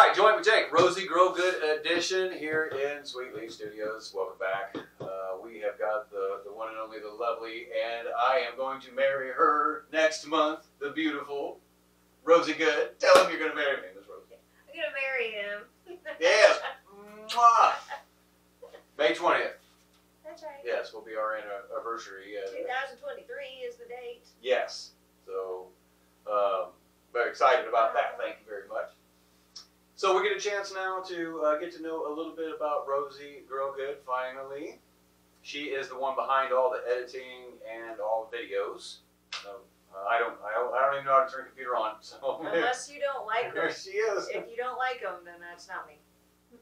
right, Joint with Jake, Rosie Grow Good edition here in Sweet Leaf Studios. Welcome back. We have got the one and only, the lovely, and I am going to marry her next month, the beautiful Rosie Good. Tell him you're going to marry me, Miss Rosie. I'm going to marry him. Yes. Mwah. May 20th. That's right. Yes, will be our anniversary. 2023 is the date. Yes. So, very excited about that. Thank you very much. So we get a chance now to get to know a little bit about Rosie Grow Good. Finally, she is the one behind all the editing and all the videos. I don't even know how to turn the computer on. So unless you don't like them. There she is. If you don't like them, then that's not me.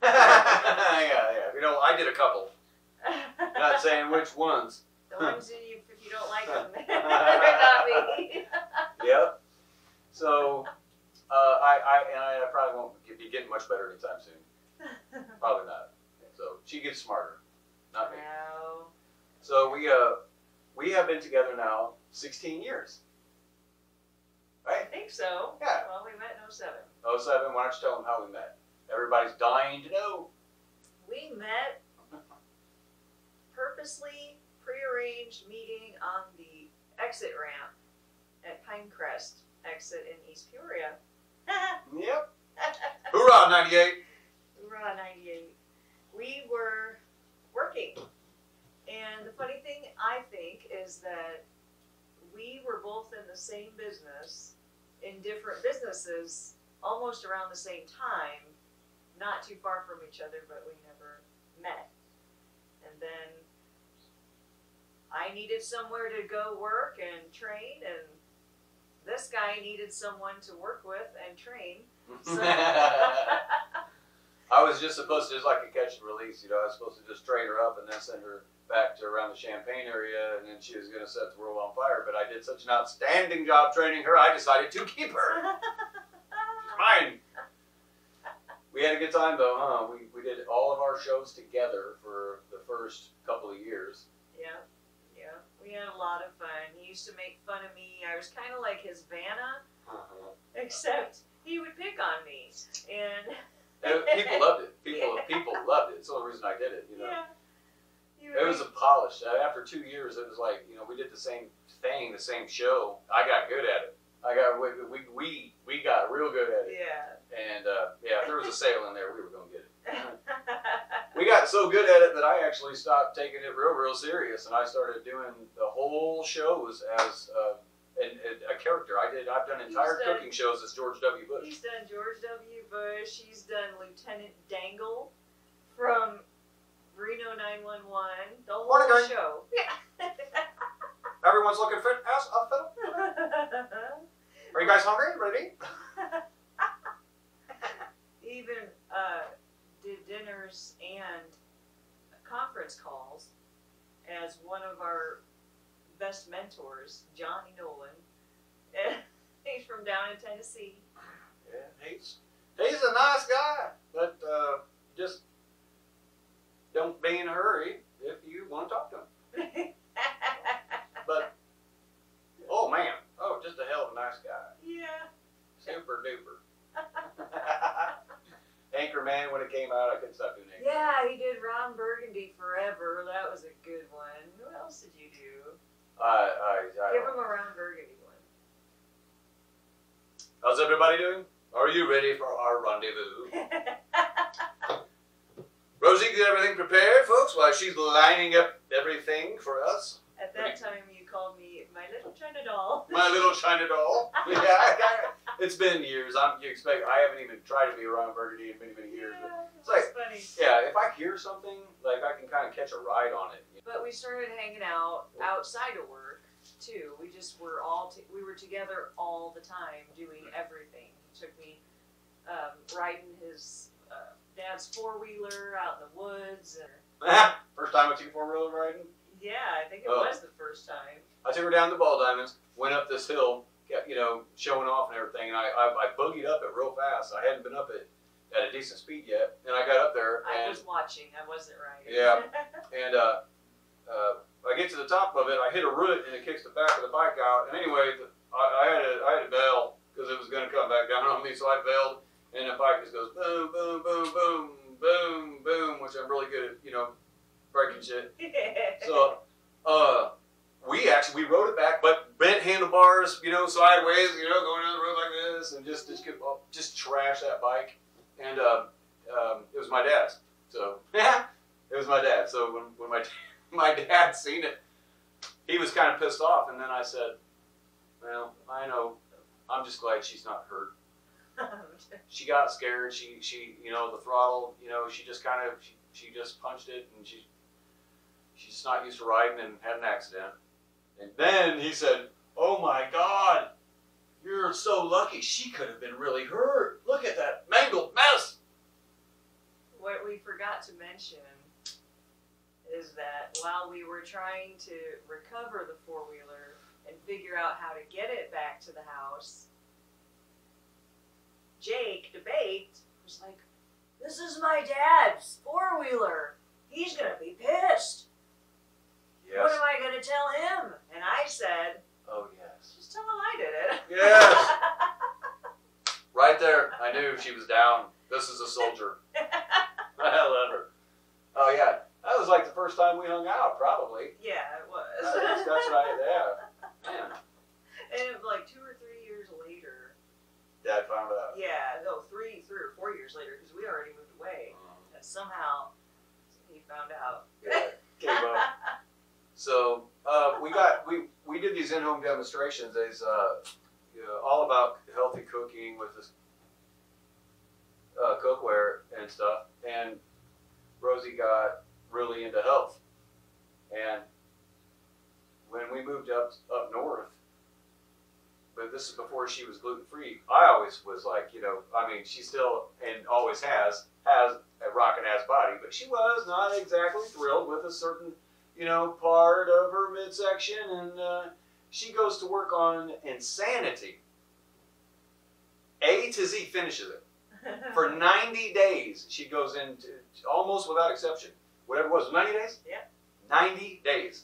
yeah. You know, I did a couple. Not saying which ones. The ones that if you don't like them, they're not me. Yep. So. I probably won't be getting much better anytime soon. Probably not. So she gets smarter, not me. No. So we have been together now 16 years. Right? I think so. Yeah. Well, we met in 07. 07. Why don't you tell them how we met? Everybody's dying to know. We met purposely prearranged meeting on the exit ramp at Pinecrest exit in East Peoria. Yep. Hoorah, 98. Hoorah, 98. We were working. And the funny thing, I think, is that we were both in the same business, in different businesses, almost around the same time, not too far from each other, but we never met. And then I needed somewhere to go work and train, and this guy needed someone to work with and train. So I was just supposed to, just like a catch and release, you know, I was supposed to just train her up and then send her back to around the Champaign area, and then she was going to set the world on fire. But I did such an outstanding job training her, I decided to keep her. Mine. We had a good time though, huh? We did all of our shows together for the first couple of years. Yeah. We had a lot of fun. He used to make fun of me. I was kind of like his Vanna, except he would pick on me, and people loved it. People loved it. It's the only reason I did it. You know, yeah. It was a polish. After 2 years, it was like, you know, we did the same thing, the same show. I got good at it. We got real good at it. Yeah. And yeah, if there was a sale in there, we were gonna get it. We got so good at it that I actually stopped taking it real serious, and I started doing the whole shows as a character. I've done entire cooking shows as George W. Bush. He's done George W. Bush. He's done Lieutenant Dangle from Reno 911. The whole show. Yeah. Everyone's looking fit as a fiddle. Are you guys hungry? Ready? Even did dinners and conference calls as one of our best mentors, Johnny Nolan. He's from down in Tennessee. Yeah, he's a nice guy, but just don't be in a hurry if you want to talk to him. But oh man, just a hell of a nice guy. Yeah. Super duper. Anchorman, when it came out, I couldn't stop doing Anchorman. Yeah, he did Ron Burgundy forever. That was a good one. What else did you do? Give him a Ron Burgundy one. How's everybody doing? Are you ready for our rendezvous? Rosie, get everything prepared, folks, while she's lining up everything for us. At that time, you called me my little China doll. My little China doll. Yeah, it's been years. I haven't even tried to be around Burgundy in many years. Yeah, it's like, funny. Yeah, if I hear something, like I can kind of catch a ride on it. But we started hanging out outside of work too. We just were we were together all the time doing everything. He took me riding his dad's 4-wheeler out in the woods. First time I took 4-wheeler riding? Yeah, I think it was the first time. I took her down to Ball Diamonds, went up this hill, you know, showing off and everything, and I boogied up it real fast. I hadn't been up it at a decent speed yet, and I got up there. I was watching. I wasn't riding. Yeah, and I get to the top of it, I hit a root, and it kicks the back of the bike out. And anyway, I had to bail because it was going to come back down on me, so I bailed. and the bike just goes boom, boom, boom, boom, boom, boom, which I'm really good at, breaking shit. So, we rode it back, but bent handlebars, sideways, going down the road like this, and just trash that bike. And it was my dad's. So it was my dad. So when my dad seen it, he was kind of pissed off. And then I said, "Well, I know. I'm just glad she's not hurt. She got scared. She the throttle, she just she just punched it, and she's just not used to riding and had an accident." And then he said, "Oh my God, you're so lucky. She could have been really hurt. Look at that mangled mess." What we forgot to mention is that while we were trying to recover the four-wheeler and figure out how to get it back to the house, Jake, the bait, was like, "This is my dad's four-wheeler. He's going to be pissed. Yes. What am I going to tell him?" And I said, "Oh, yes. Just tell him I did it." Yes. Right there. I knew she was down. This is a soldier. I love her. Oh, yeah. That was like the first time we hung out, probably. Yeah, it was. That's right. Yeah. Man. And it was like 2 or 3 years later. Dad found out. Yeah, no, 3 or 4 years later, because we already moved away. And somehow he found out. Yeah. Came up. So we did these in-home demonstrations. There's all about healthy cooking with this cookware and stuff. And Rosie got really into health. And when we moved up north, but this is before she was gluten-free, I always was like, she still and always has a rockin' ass body, but she was not exactly thrilled with a certain part of her midsection, and she goes to work on Insanity. A to Z finishes it. For 90 days, she goes into, almost without exception, whatever it was, 90 days? Yeah. 90 days.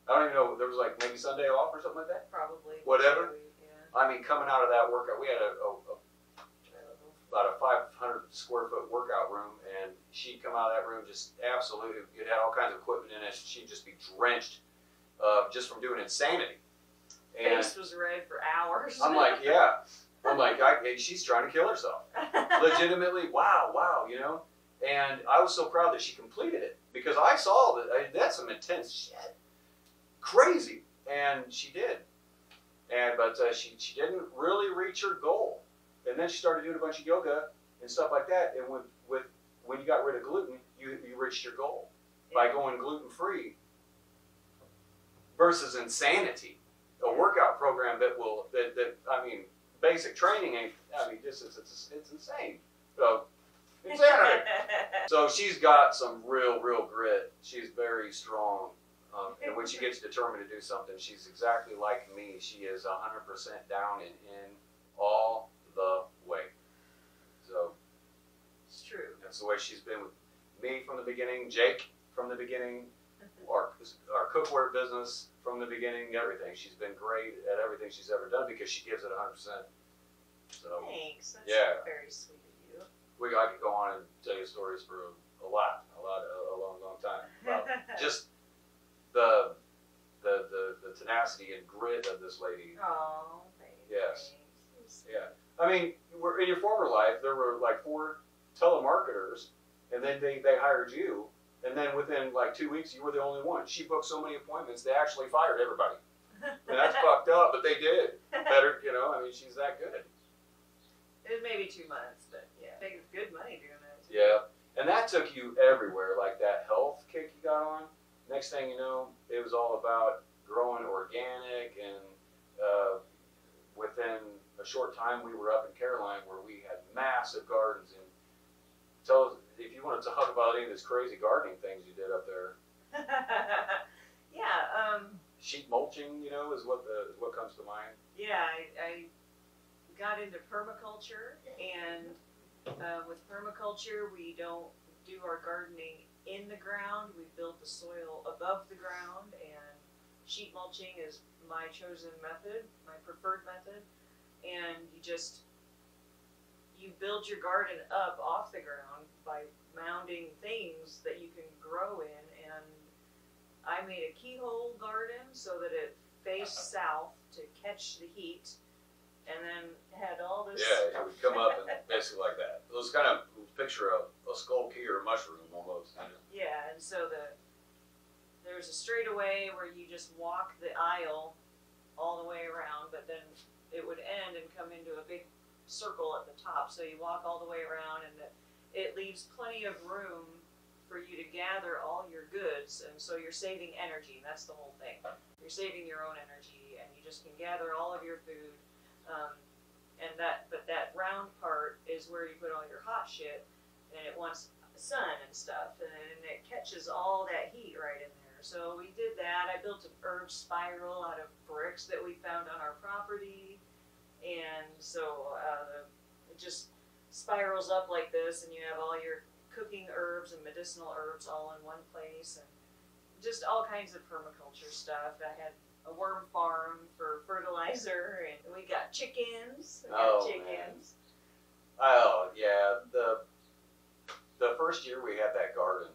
I don't even know, there was like maybe Sunday off or something like that? Probably. Whatever. Yeah. I mean, coming out of that workout, we had about a 500 square foot workout room, and she'd come out of that room just absolutely, it had all kinds of equipment in it. She'd just be drenched just from doing Insanity. And Face was red for hours. I'm like, yeah. I'm like, she's trying to kill herself. Legitimately, wow. And I was so proud that she completed it, because I saw that that's some intense shit. Crazy. And she did. But she didn't really reach her goal. And then she started doing a bunch of yoga and stuff like that. And when you got rid of gluten, you reached your goal by going gluten-free versus Insanity, a workout program that basic training ain't. It's insane. So Insanity. So she's got some real grit. She's very strong. And when she gets determined to do something, she's exactly like me. She is 100% down and in all the way. So it's true. That's the way she's been with me from the beginning, Jake from the beginning, our cookware business from the beginning, everything. She's been great at everything she's ever done because she gives it 100%. So thanks. That's very sweet of you. I could go on and tell you stories for a long time about just the tenacity and grit of this lady. Oh, thanks. Yes. Yeah. I mean, in your former life, there were like 4 telemarketers, and then they hired you, and then within like 2 weeks, you were the only one. She booked so many appointments, they actually fired everybody. And that's fucked up, but they did. Better, she's that good. It was maybe 2 months, but yeah, it was good money doing that. Yeah. And that took you everywhere, like that health kick you got on. Next thing you know, it was all about growing organic, and within a short time, we were up in Caroline where we had massive gardens. And tell us if you want to talk about any of these crazy gardening things you did up there. Yeah. Sheet mulching, is what comes to mind. Yeah, I got into permaculture, and with permaculture, we don't do our gardening in the ground. We build the soil above the ground, and sheet mulching is my chosen method, my preferred method. And you you build your garden up off the ground by mounding things that you can grow in. And I made a keyhole garden so that it faced south to catch the heat, and then had all this. Yeah, it would come up and basically like that. It was kind of picture a skull key or a mushroom almost. Yeah, and so there's a straightaway where you just walk the aisle all the way around, but then it would end and come into a big circle at the top. So you walk all the way around, and it leaves plenty of room for you to gather all your goods, and so you're saving energy. That's the whole thing. You're saving your own energy, and you just can gather all of your food. But that round part is where you put all your hot shit, and it wants sun and stuff, and it catches all that heat right in there. So we did that. I built an herb spiral out of bricks that we found on our property, and so it just spirals up like this, and you have all your cooking herbs and medicinal herbs all in one place, and just all kinds of permaculture stuff. I had a worm farm for fertilizer, and we got chickens. Man. Oh yeah, the first year we had that garden,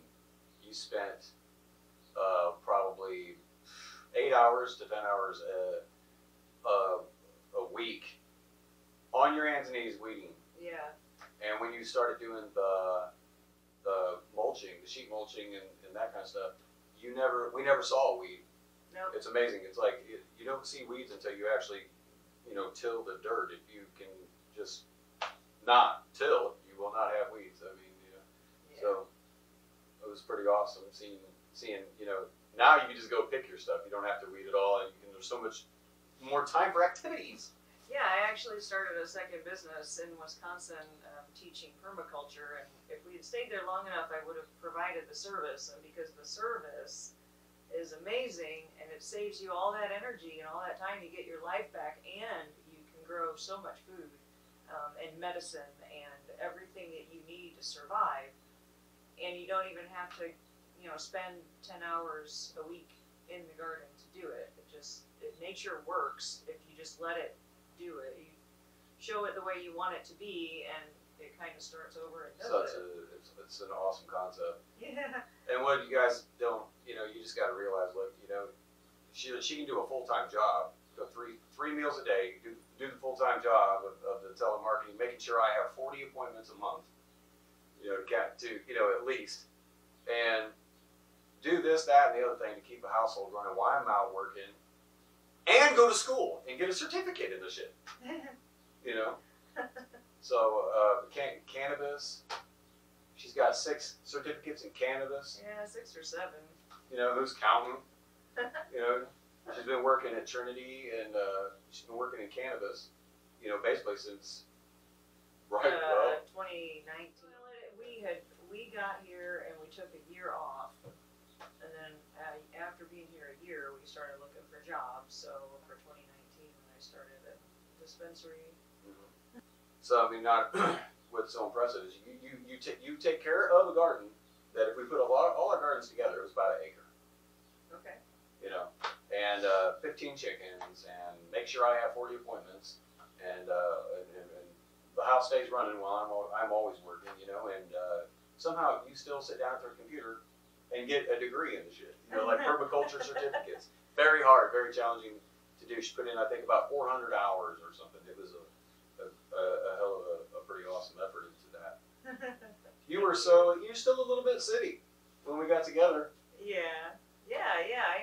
you spent probably 8 hours to 10 hours a week on your hands and knees weeding. Yeah. And when you started doing the mulching, the sheet mulching and that kind of stuff, we never saw a weed. Nope. It's amazing. It's like you don't see weeds until you actually, till the dirt. If you can just not till, you will not have weeds. I mean, Yeah. So it was pretty awesome seeing, now you can just go pick your stuff. You don't have to weed at all, and there's so much more time for activities. Yeah, I actually started a second business in Wisconsin teaching permaculture, and if we had stayed there long enough, I would have provided the service, and because the service is amazing, and it saves you all that energy and all that time, you get your life back, and you can grow so much food and medicine and everything that you need to survive, and you don't even have to, spend 10 hours a week in the garden to do it. Nature works if you just let it do it. You show it the way you want it to be, and it kind of starts over and does it. It's an awesome concept. Yeah. And what you guys don't, you just got to realize, look, she can do a full-time job, go three meals a day, do the full-time job of the telemarketing, making sure I have 40 appointments a month, at least, and do this, that, and the other thing to keep a household running while I'm out working, and go to school and get a certificate in the shit. So cannabis. She's got 6 certificates in cannabis. Yeah, 6 or 7. Who's counting? She's been working at Trinity, and she's been working in cannabis. Basically since 2019. We got here and we took a year off, and then after being here a year, we started looking for jobs. So for 2019, when I started a dispensary. Mm-hmm. So I mean, not what's so impressive is you take care of a garden that if we put all our gardens together, it was about 1 acre. Okay. And 15 chickens, and make sure I have 40 appointments, and the house stays running while I'm always working, and somehow you still sit down at the computer and get a degree in the shit, like permaculture certificates. Very hard, very challenging to do. She put in, I think, about 400 hours or something. It was a hell of a pretty awesome effort into that. You're still a little bit city when we got together. Yeah.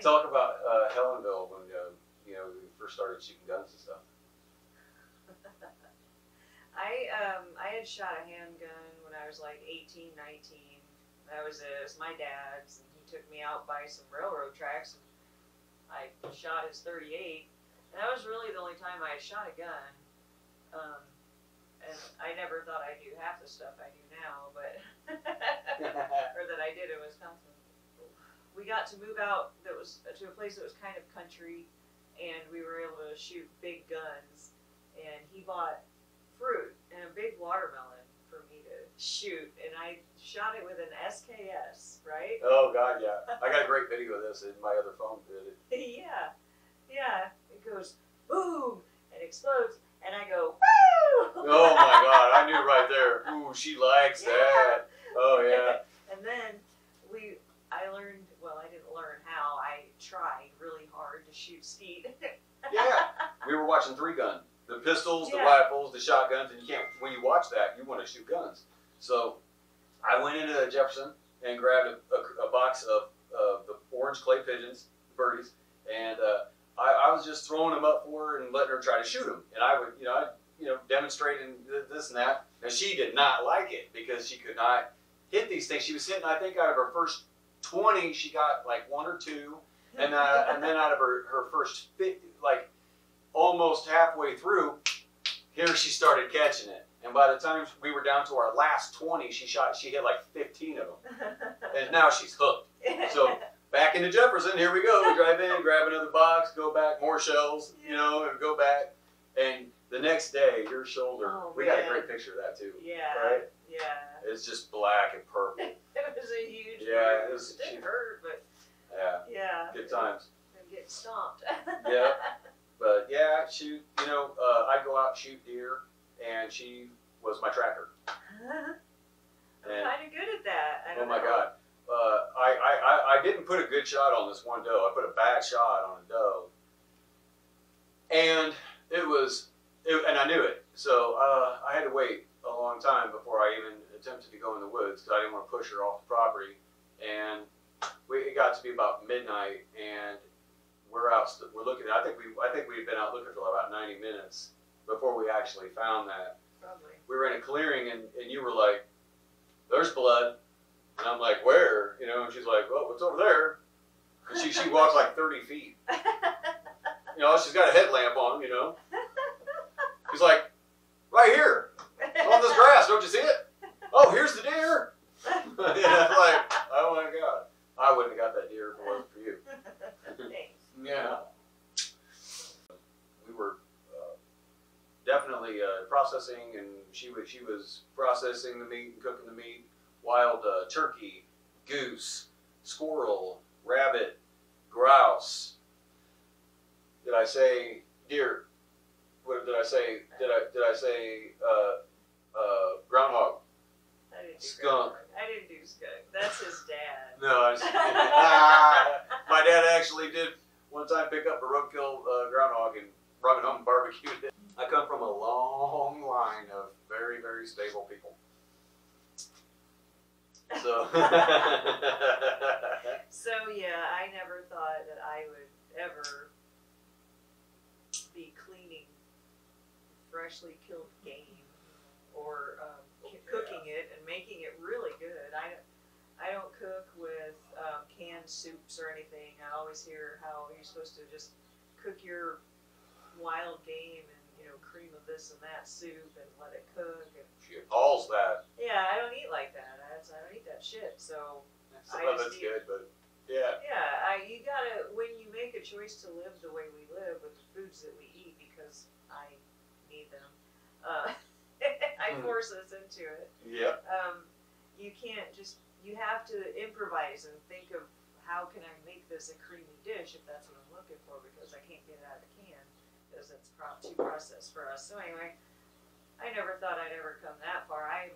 Talk about Helenville when we first started shooting guns and stuff. I had shot a handgun when I was like 18, 19. It was my dad's, and he took me out by some railroad tracks, and I shot his .38, and that was really the only time I had shot a gun. And I never thought I'd do half the stuff I do now, but or that I did in Wisconsin. We got to move out to a place that was kind of country, and we were able to shoot big guns, and he bought fruit and a big watermelon for me to shoot, and I shot it with an SKS, right? Oh God, yeah. I got a great video of this in my other phone. Yeah. It goes boom and explodes, and I go woo, Oh my God, I knew right there. Ooh, she likes that. Oh yeah. And then I learned, well, I didn't learn how, I tried really hard to shoot skeet. Yeah. We were watching 3-gun. The pistols, the Yeah. rifles, the shotguns, and you can't, when you watch that, you want to shoot guns. So I went into Jefferson and grabbed a box of the orange clay pigeons, birdies, and I was just throwing them up for her and letting her try to shoot them. And I would, demonstrating this and that. Now she did not like it because she could not hit these things. She was hitting, I think, out of her first 20, she got like 1 or 2, and then out of her first 50, like almost halfway through, here she started catching it. And by the time we were down to our last 20, she hit like 15 of them, and now she's hooked. So back into Jefferson, here we go. We drive in, grab another box, go back, more shells, and go back. And the next day, your shoulder, we got a great picture of that too. Yeah. Right? Yeah. It's just black and purple. It was a huge Yeah, bruise. It didn't hurt, but yeah. Good times. And get stomped. Yeah. But yeah, shoot, I'd go out and shoot deer, and she was my tracker. I'm kind of good at that. I don't my know. God. I didn't put a good shot on this one doe. I put a bad shot on a doe. And and I knew it. So I had to wait a long time before I even attempted to go in the woods because I didn't want to push her off the property. And it got to be about midnight, and we're looking. I think we'd been out looking for about 90 minutes before we actually found that. Probably. We were in a clearing, and you were like, "There's blood," and I'm like, "Where?" And she's like, "Well, what's over there?" And she walks like 30 feet. She's got a headlamp on. She's like, "Right here, on this grass. Don't you see it? Oh, here's the deer." I'm like, "Oh my God, I wouldn't have got that deer if it wasn't for you." Thanks. Yeah. We were definitely processing, and she was processing the meat and cooking the meat. Wild turkey, goose, squirrel, rabbit, grouse. Did I say deer? What did I say? Did I say groundhog? I didn't do Skunk. groundhog. I didn't do skunk. That's his dad. No, I was my dad actually did one time pick up a roadkill groundhog and brought it home and barbecued it. I come from a long line of very, very stable people. So, So yeah, I never thought that I would ever be cleaning freshly killed game or cooking it and making it really good. I don't cook with canned soups or anything. I always hear how you're supposed to just cook your wild game and cream of this and that soup and let it cook. And she appalls that. yeah, I don't eat like that. I don't eat that shit. So Some of it's good, but yeah. yeah, you gotta, when you make a choice to live the way we live with the foods that we eat, because I need them, I force us into it. Yeah. You can't just, you have to improvise and think of how can I make this a creamy dish if that's what I'm looking for, because I can't get it out of the can because it's too processed for us. So anyway, I never thought I'd ever come that far. I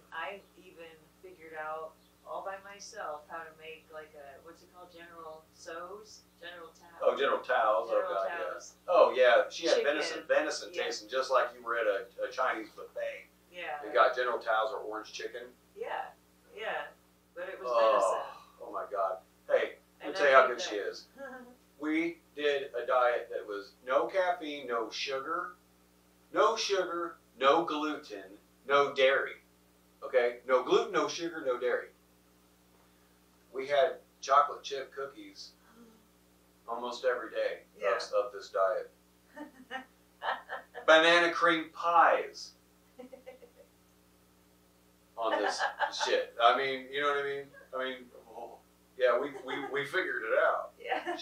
even figured out all by myself how to make like a, what's it called, General Tso's? General Tao. Oh, General Tao's. Oh, General God, Tao's. yeah. Oh, yeah. She had Chicken. venison tasting just like you were at a Chinese buffet. Yeah. You got General Tao's or orange chicken. Yeah. Yeah. But it was venison. Oh, my God. Hey, let And me tell you how I good think she is. We did a diet that was no caffeine, no sugar, no gluten, no dairy. Okay? No gluten, no sugar, no dairy. We had chocolate chip cookies almost every day of this diet. Banana cream pies on this shit. I mean, you know what I mean? Yeah, we figured it out. Yeah.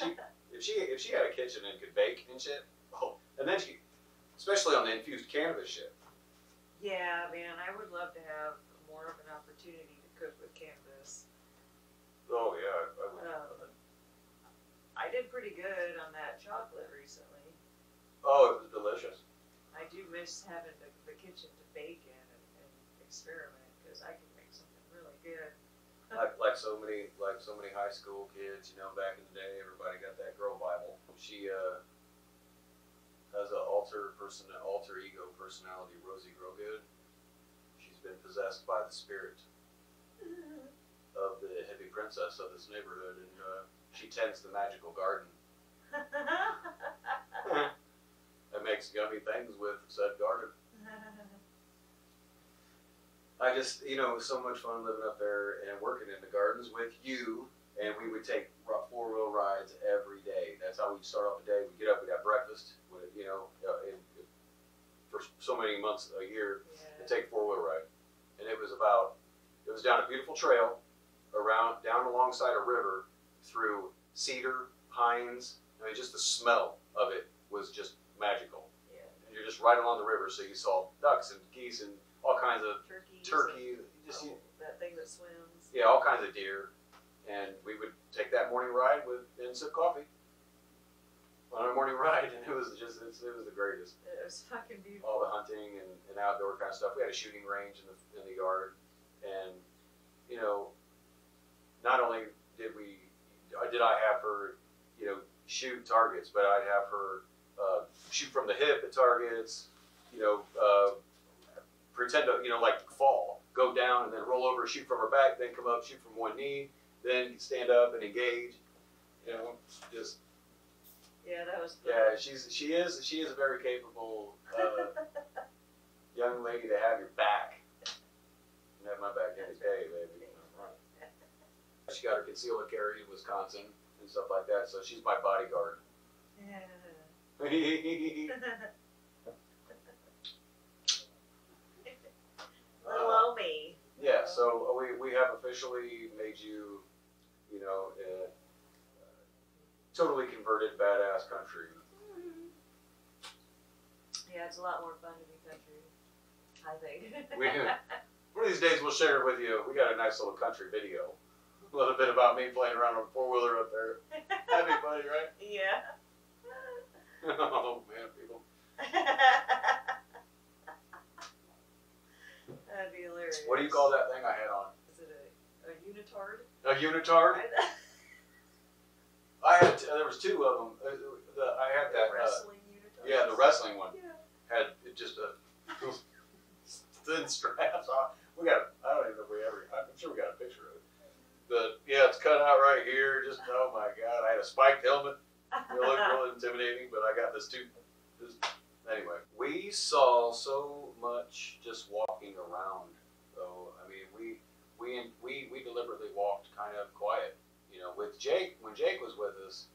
If she had a kitchen and could bake and shit, and then especially on the infused cannabis shit. Yeah, man, I would love to have more of an opportunity to cook with cannabis. Oh yeah, I would. I did pretty good on that chocolate recently. Oh, it was delicious. I do miss having the kitchen to bake in and experiment, because I can make something really good. like so many high school kids, you know, back in the day, everybody got that girl Bible. She has an alter ego personality, Rosie Grogood. She's been possessed by the spirit of the hippie princess of this neighborhood, and she tends the magical garden. And makes yummy things with said garden. I just, you know, it was so much fun living up there and working in the gardens with you. And we would take four-wheel rides every day. That's how we'd start off the day. We'd get up, we'd have breakfast, you know, for so many months a year, and take a four-wheel ride. And it was down a beautiful trail, down alongside a river, through cedar, pines. I mean, just the smell of it was just magical. Yeah. And you're just right along the river, so you saw ducks and geese and all kinds of turkey, that thing that swims. Yeah, all kinds of deer. And we would take that morning ride and sip coffee on our morning ride, and it was the greatest. It was fucking beautiful. All the hunting and outdoor kind of stuff. We had a shooting range in the yard, and you know, not only did I have her, you know, shoot targets, but I'd have her shoot from the hip at targets, you know, pretend to, you know, like fall, go down and then roll over, shoot from her back, then come up, shoot from one knee, then stand up and engage, you know, just. Yeah, that was fun. Yeah, she is a very capable young lady to have your back. And have my back any day, baby. She got her concealed carry in Wisconsin and stuff like that, so she's my bodyguard. Little old me. Yeah, so we have officially made you, you know, totally converted badass country. Yeah, it's a lot more fun to be country, I think. One of these days we'll share it with you. We got a nice little country video. A little bit about me playing around on a four-wheeler up there. That'd be funny, right? Yeah. Oh, man, people. That'd be hilarious. What do you call that thing I had on? Is it a unitard? A unitard? There was two of them. I had that. Wrestling unitard? Yeah, the wrestling one. Yeah. Had just a thin straps on. I don't even know if I'm sure we got a picture of it. It's cut out right here. Just, oh my God. I had a spiked helmet. It looked really intimidating, but I got this too. Anyway, we saw so much just walking around, though. I mean, we deliberately walked kind of quiet. You know, with Jake, when Jake was with us,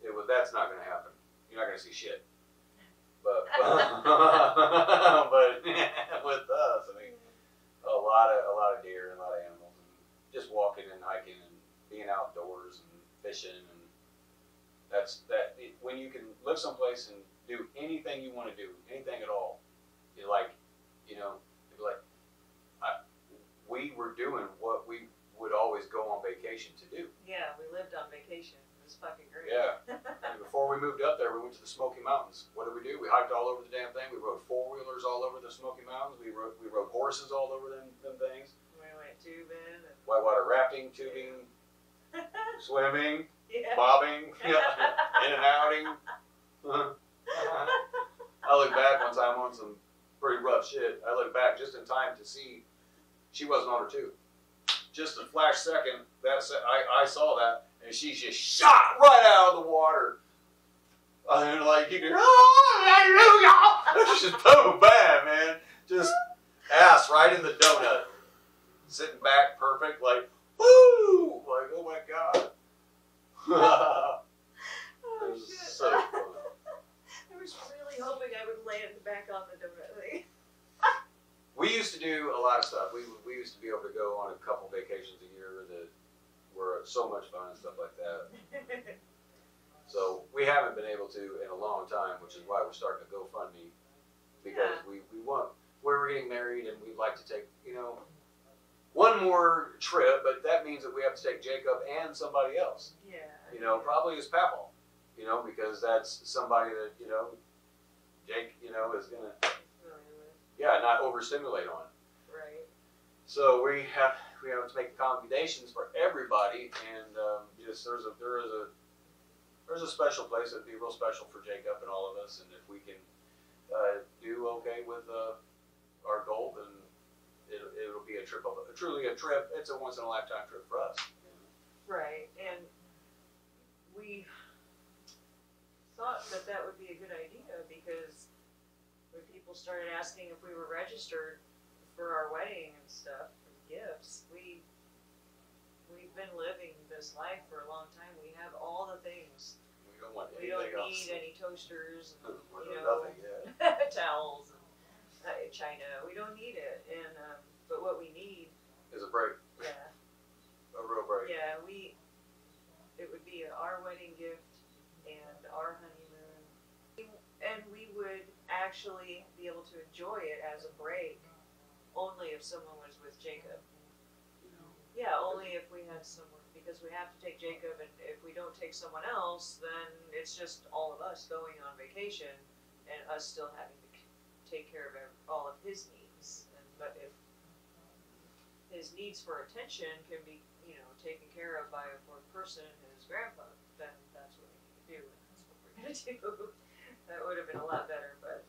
that's not going to happen. You're not going to see shit. But but with us, I mean, a lot of deer and a lot of animals, and just walking and hiking and being outdoors and fishing, and when you can live someplace and do anything you want to do, anything at all, you're like, you know, we were doing what we would always go on vacation to do. Yeah, we lived on vacation. It was fucking great. Yeah. And before we moved up there, we went to the Smoky Mountains. What did we do? We hiked all over the damn thing. We rode four-wheelers all over the Smoky Mountains. We rode horses all over them things. We went tubing. And Whitewater rafting, tubing, swimming, yeah. bobbing, in and outing. I look back one time on some pretty rough shit. I look back just in time to see she wasn't on her tube. Just a flash second, I saw that, and she just shot right out of the water. And like, you can, just boom, bam, man. Just ass right in the donut. Sitting back perfect, like, woo! Like, oh my God. It was so fun. I was really hoping I would land back on the donut thing. We used to do a lot of stuff. We used to be able to go on a couple vacations a year that were so much fun and stuff like that. So we haven't been able to in a long time, which is why we're starting to GoFundMe, because we're getting married and we'd like to take, you know, one more trip, but that means that we have to take Jacob and somebody else. Yeah. You know, probably his papa, you know, because that's somebody that, you know, Jake, you know, is gonna not overstimulate on it. Right. So we have to make accommodations for everybody, and just there's a special place that'd be real special for Jacob and all of us, and if we can do okay with our goal, then it'll be truly a trip. It's a once in a lifetime trip for us. Right, and we thought that would be a good idea because when people started asking if we were registered for our wedding and stuff, and gifts, we've been living this life for a long time. We have all the things. We don't want We anything don't else. need any toasters, and, Nothing, yeah. towels, and china. We don't need it, and but what we need Is a break. Yeah. A real break. Yeah, it would be our wedding gift and our honeymoon. And we would actually be able to enjoy it as a break only if someone was with Jacob. Yeah, only if we had someone, because we have to take Jacob, and if we don't take someone else, then it's just all of us going on vacation and us still having to take care of all of his needs. But if his needs for attention can be, taken care of by a fourth person, his grandpa, then that's what we need to do, and that's what we're gonna do. That would have been a lot better, but.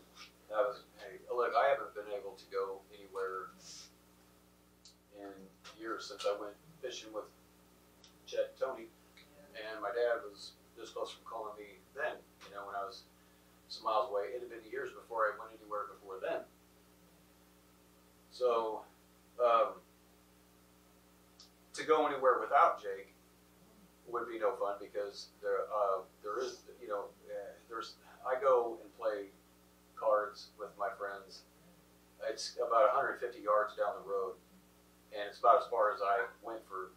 Hey, look, I haven't been able to go anywhere in years since I went fishing with Chet and Tony, and my dad was this close from calling me then, when I was some miles away. It had been years before I went anywhere before then. So, to go anywhere without Jake would be no fun because there is, I go and play cards with my friends. It's about 150 yards down the road, and it's about as far as I went for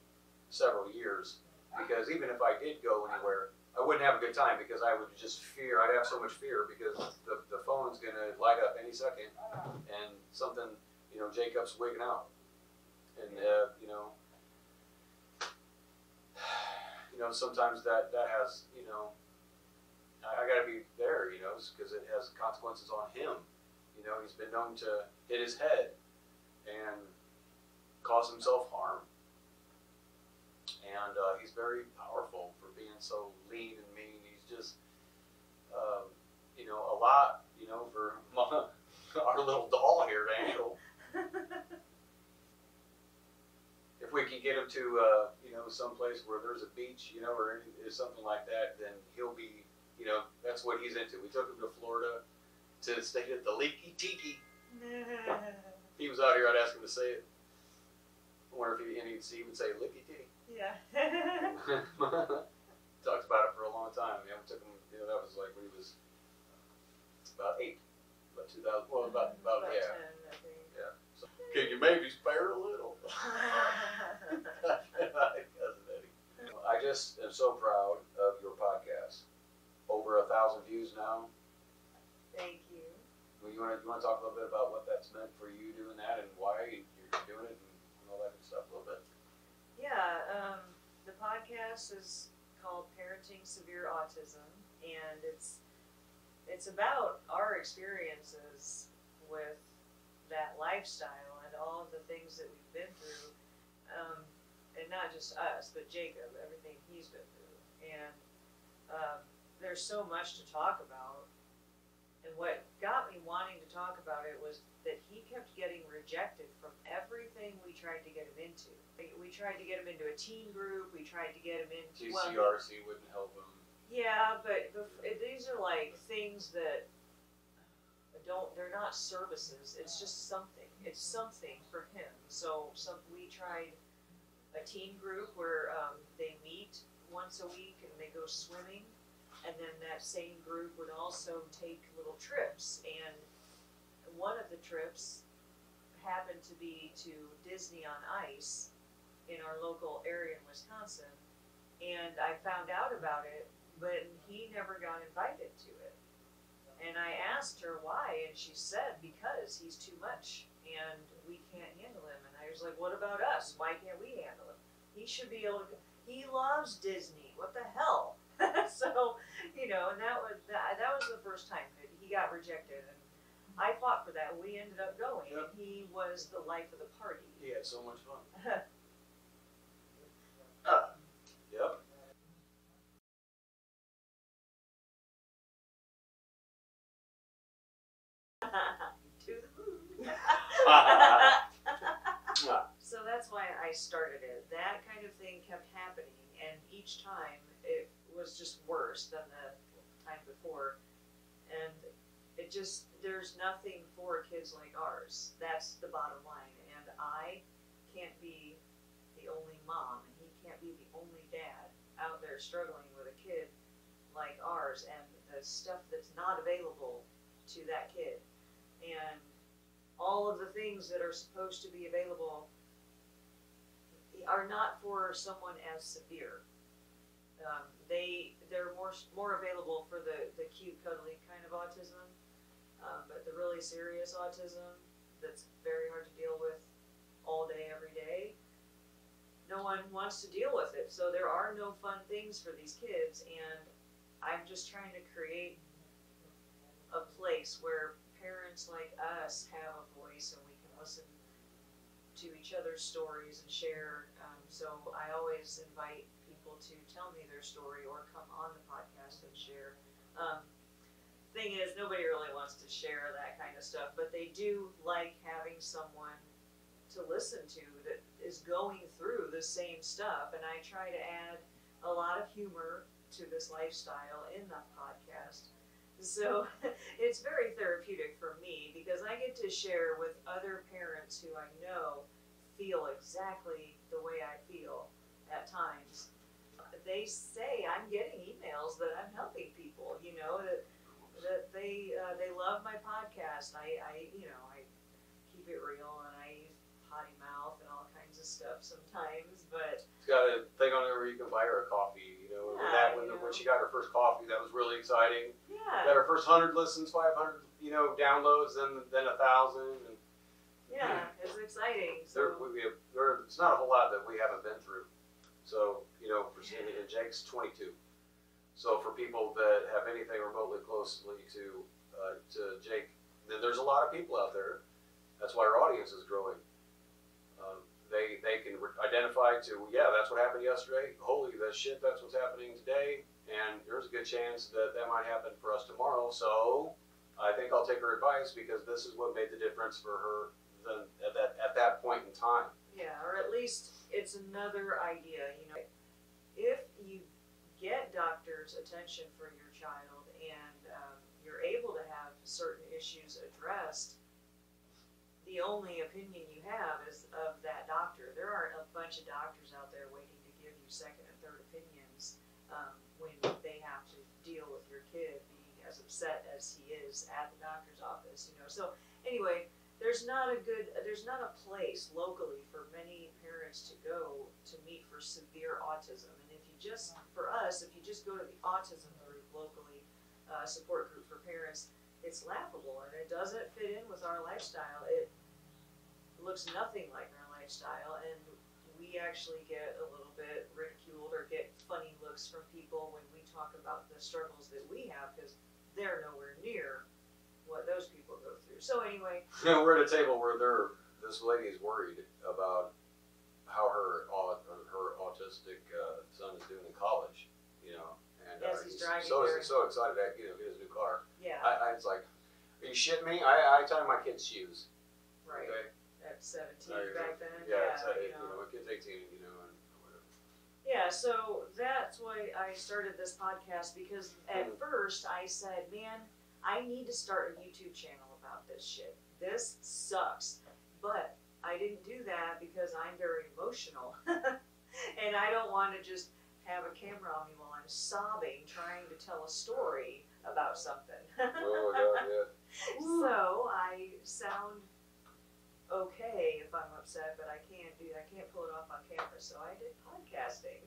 several years, because even if I did go anywhere, I wouldn't have a good time because I would just fear, I'd have so much fear because the phone's going to light up any second and something, Jacob's wigging out. And, sometimes that has, I got to be there, because it has consequences on him. He's been known to hit his head and cause himself harm. And he's very powerful for being so lean and mean. He's just, a lot, for our little doll here to handle. If we can get him to, someplace where there's a beach, or something like that, then he'll be, that's what he's into. We took him to Florida to stay at the Leaky Tiki. He was out here, I'd ask him to say it. I wonder if he would say Licky Titty. Yeah. Talks about it for a long time. We took him, that was like when he was about 8, about 2000, well, about 10, yeah. I think. Yeah. So, can you maybe spare a little? I just am so proud of your podcast. Over 1,000 views now. Thank you. You want to talk a little bit about what that's meant for you doing that and why you're doing it and all that good stuff a little bit? Yeah, the podcast is called Parenting Severe Autism, and it's about our experiences with that lifestyle and all of the things that we've been through, and not just us, but Jacob, everything he's been through. And there's so much to talk about. And what got me wanting to talk about it was that he kept getting rejected from everything we tried to get him into. We tried to get him into a teen group. We tried to get him into GCRC wouldn't help him. Yeah, but these are like things that they're not services. It's just something. It's something for him. So we tried a teen group where they meet once a week and they go swimming. And then that same group would also take little trips. And one of the trips happened to be to Disney on Ice in our local area in Wisconsin. And I found out about it, but he never got invited to it. And I asked her why, and she said, because he's too much and we can't handle him. And I was like, what about us? Why can't we handle him? He should be able to, he loves Disney. What the hell? So, and that was the first time that he got rejected. And I fought for that, and we ended up going. Yep. And he was the life of the party. He had so much fun. Yep. To the moon. So that's why I started it. That kind of thing kept happening, and each time it was just worse than the time before. And it just, there's nothing for kids like ours. That's the bottom line. And I can't be the only mom, and he can't be the only dad out there struggling with a kid like ours and the stuff that's not available to that kid. And all of the things that are supposed to be available are not for someone as severe. They're more available for the cute, cuddly kind of autism, but the really serious autism that's very hard to deal with all day, every day, no one wants to deal with it. So there are no fun things for these kids, and I'm just trying to create a place where parents like us have a voice and we can listen to each other's stories and share. So I always invite people to tell me their story or come on the podcast and share. Thing is, nobody really wants to share that kind of stuff, but they do like having someone to listen to that is going through the same stuff. And I try to add a lot of humor to this lifestyle in the podcast. So it's very therapeutic for me because I get to share with other parents who I know feel exactly the way I feel at times. They say I'm getting emails that I'm helping people, you know, that they love my podcast. I keep it real and I use potty mouth and all kinds of stuff sometimes, but It's got a thing on there where you can buy her a coffee, you know. Yeah, When she got her first coffee, that was really exciting. yeah, Got her first 100 listens, 500, downloads, then 1,000. And yeah, it's exciting. So it's not a whole lot that we haven't been through. So, and Jake's 22. So for people that have anything remotely closely to Jake, then there's a lot of people out there. That's why our audience is growing. They can identify to, yeah, that's what happened yesterday. Holy shit, that's what's happening today. And there's a good chance that might happen for us tomorrow. So I think I'll take her advice because this is what made the difference for her at that point in time. yeah, or at least it's another idea, if you get doctors' attention for your child and you're able to have certain issues addressed, the only opinion you have is of that doctor. There aren't a bunch of doctors out there waiting to give you second and third opinions when they have to deal with your kid being as upset as he is at the doctor's office, So anyway, there's not a place locally for many parents to go to meet for severe autism. And if you just go to the autism group locally, support group for parents, it's laughable and it doesn't fit in with our lifestyle. It looks nothing like our lifestyle, and we actually get a little bit ridiculed or get funny looks from people when we talk about the struggles that we have because they're nowhere near what those people go through. So anyway, We're at a table where this lady is worried about how her autistic son is doing in college, and as he's driving so there. so excited to get his new car. Yeah, It's like, are you shitting me? I tie my kid's shoes. right. Okay. At 17 No, you're back right. then. Yeah, my Yeah, kid's 18, and whatever. Yeah, so that's why I started this podcast because at first I said, man, I need to start a YouTube channel about this shit. This sucks. But I didn't do that because I'm very emotional. And I don't want to just have a camera on me while I'm sobbing trying to tell a story about something. Oh, yeah. So I sound okay if I'm upset, but I can't pull it off on camera, so I did podcasting.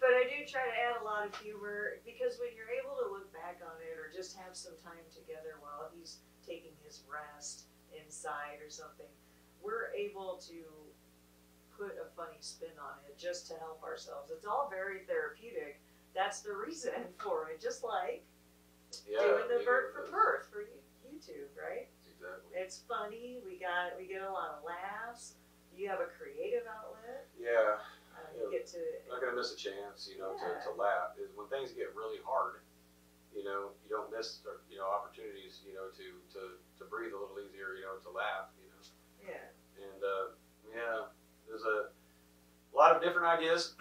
But I do try to add a lot of humor because when you're able to look back on it or just have some time together while he's taking his rest inside or something, we're able to put a funny spin on it just to help ourselves. It's all very therapeutic. That's the reason for it. Just like doing the Bird for Birth for YouTube, right? Exactly. It's funny. We get a lot of laughs. You have a creative outlet. Yeah. You get to. Not gonna miss a chance, you know, Yeah. to laugh. Is when things get really hard, you know, you don't miss, you know, opportunities, you know, to breathe a little easier, you know, to laugh, you know. Yeah. And yeah, there's a lot of different ideas,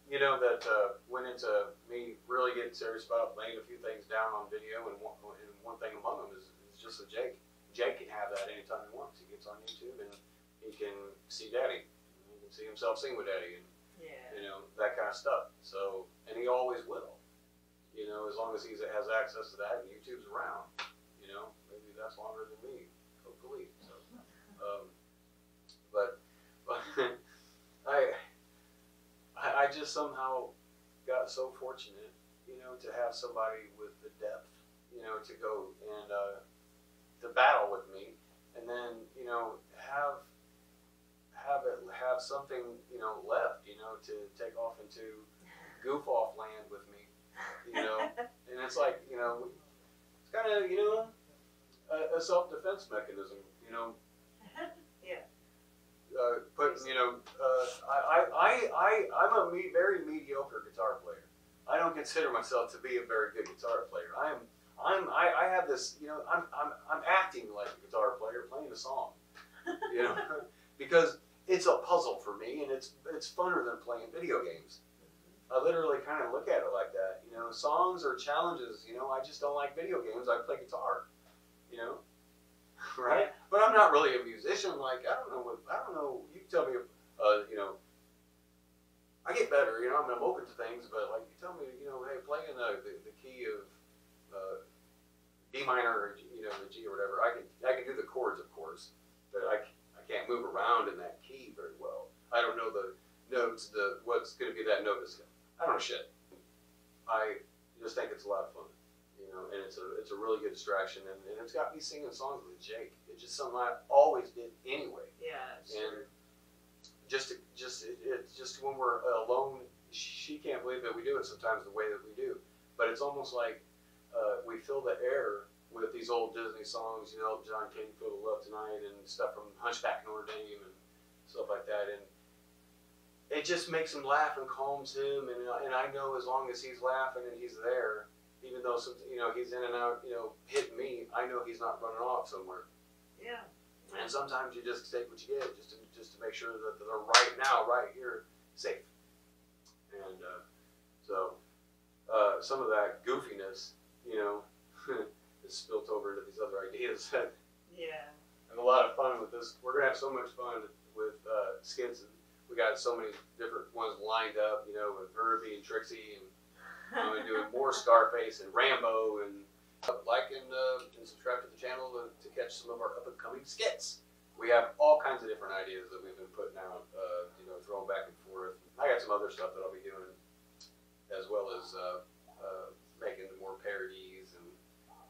you know, that went into me really getting serious about laying a few things down on video, and one thing among them is just that Jake can have that anytime he wants. He gets on YouTube and he can see Daddy. He can see himself sing with Daddy, and you know, that kind of stuff. So, and he always will. You know, as long as he has access to that and YouTube's around. You know, maybe that's longer than me, hopefully. So, but I just somehow got so fortunate, you know, to have somebody with the depth, you know, to go and to battle with me, and then, you know, have something, you know, left, you know, to take off into goof off land with me, you know. And it's like, you know, it's kind of, you know, a self-defense mechanism, you know. Yeah. You know, I'm a very mediocre guitar player. I don't consider myself to be a very good guitar player. I have this, you know, I'm acting like a guitar player playing a song, you know, because it's a puzzle for me, and it's funner than playing video games. I literally kind of look at it like that, you know. Songs are challenges, you know. I just don't like video games. I play guitar, you know, right? But I'm not really a musician. Like, I don't know. You tell me, you know. I get better, you know. I mean, I'm open to things, but like, you tell me, you know, hey, play in the key of D minor, or, you know, the G or whatever. I can do the chords, of course, but I can't move around in that key very well. I don't know the notes, what's going to be that note. I don't know shit. I just think it's a lot of fun, you know, and it's a really good distraction, and it's got me singing songs with Jake. It's just something I always did anyway. Yeah. And just when we're alone, she can't believe that we do it sometimes the way that we do. But it's almost like we fill the air with these old Disney songs, you know, John King, Feel the Love Tonight, and stuff from Hunchback of Notre Dame and stuff like that. And it just makes him laugh and calms him. And I know as long as he's laughing and he's there, even though you know, he's in and out, you know, hitting me, I know he's not running off somewhere. Yeah. And sometimes you just take what you get, just to make sure that they're right now, right here, safe. And so some of that goofiness, you know, is spilt over into these other ideas. Yeah. And a lot of fun with this. We're gonna have so much fun with skits, and we got so many different ones lined up, you know, with Herbie and Trixie, and I'm doing more Scarface and Rambo, and like and subscribe to the channel to catch some of our up-and-coming skits. We have all kinds of different ideas that we've been putting out, you know, throwing back and forth. I got some other stuff that I'll be doing, as well as making more parodies and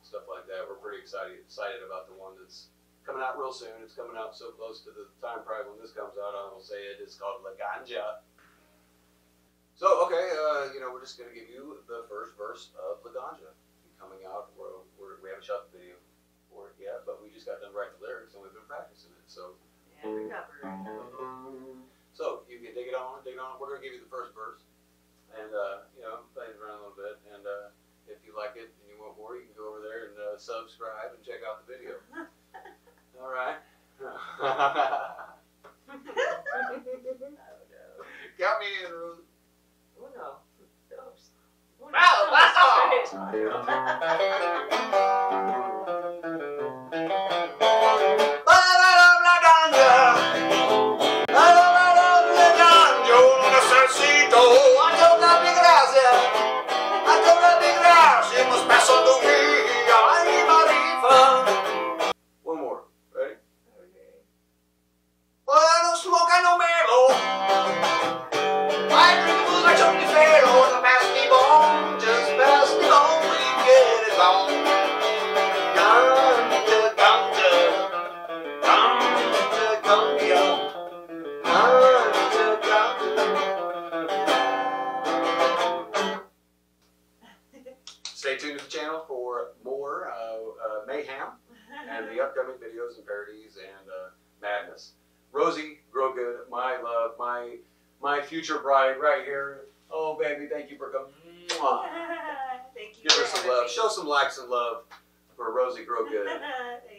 stuff like that. We're pretty excited about the one that's coming out real soon. It's coming out so close to the time probably when this comes out, I will say it. It's called La Ganja. So, okay, you know, we're just going to give you the first verse of La Ganja coming out. We haven't shot the video for it yet, but we just got done writing the lyrics and we've been practicing it. So, Yeah, we covered it. So you can dig it on. We're going to give you the first verse, and you know, play it around a little bit. And if you like it and you want more, you can go over there and subscribe and check out the video. All right. Oh no. Got me in, Rosie. Oh no. Oops. Oh, One more. Ready? Okay. Well, I don't smoke, I know mellow. I drink booze, I choke the fellow. The pass me bone, just pass me bone, we get it on. mayhem and the upcoming videos and parodies and madness. Rosie, grow good, my love, my future bride right here. Oh, baby, thank you for coming. Mwah. Thank you. Give her for some having love. me. Show some likes and love for Rosie, grow good. Thank